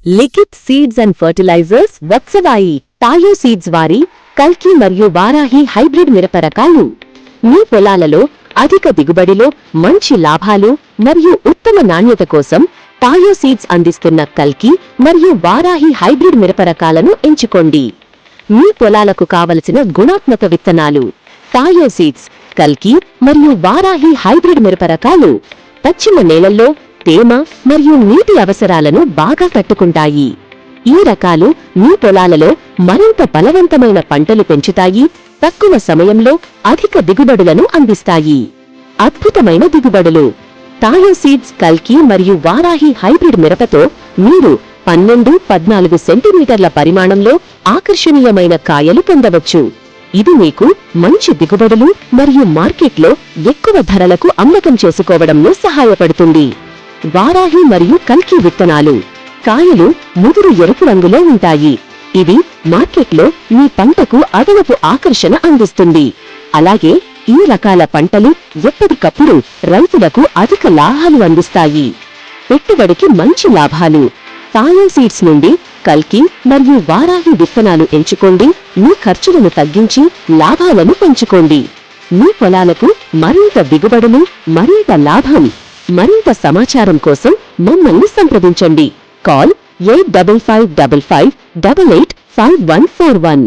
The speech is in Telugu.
Likhith seeds and fertilizers Vatsavayi Taiyo seeds వారి కల్కి మరియు వారాహి హైబ్రిడ్ మిరప రకాలు మీ పొలాలలో అధిక దిగుబడిలో మంచి లాభాలు మరియు ఉత్తమ నాణ్యత కోసం టాయో సీడ్స్ అందిస్తున్న కల్కి మరియు వారాహి హైబ్రిడ్ మిరప రకాలను ఎంచుకోండి. మీ పొలాలకు కావలసిన గుణాత్మక విత్తనాలు టాయో సీడ్స్, కల్కి మరియు వారాహి హైబ్రిడ్ మిరప రకాలు పశ్చిమ నేలల్లో తేమ మరియు నీటి అవసరాలను బాగా తట్టుకుంటాయి. ఈ రకాలు మీ పొలాలలో మరింత బలవంతమైన పంటలు పెంచుతాయి, తక్కువ సమయంలో అధిక దిగుబడులను అందిస్తాయి. అద్భుతమైన దిగుబడులు టాయో సీడ్స్, కల్కి మరియు వారాహి హైబ్రిడ్ మిరపతో మీరు 12-14 సెంటీమీటర్ల పరిమాణంలో ఆకర్షణీయమైన కాయలు పొందవచ్చు. ఇది మీకు మంచి దిగుబడులు మరియు మార్కెట్లో ఎక్కువ ధరలకు అమ్మకం చేసుకోవడంలో సహాయపడుతుంది. వారాహి మరియు కల్కి విత్తనాలు కాయలు ముదురు ఎరుపు రంగులో ఉంటాయి. ఇది మార్కెట్లో మీ పంటకు అదనపు ఆకర్షణ అందిస్తుంది. అలాగే ఈ రకాల పంటలు ఎప్పటికప్పుడు రైతులకు అధిక లాభాలు అందిస్తాయి. పెట్టుబడికి మంచి లాభాలు టాయో సీడ్స్ నుండి కల్కి మరియు వారాహి విత్తనాలు ఎంచుకోండి. మీ ఖర్చులను తగ్గించి లాభాలను పెంచుకోండి. మీ పొలాలకు మరింత దిగుబడులు, మరింత లాభం. మరింత సమాచారం కోసం మమ్మల్ని సంప్రదించండి. కాల్ 8555885141.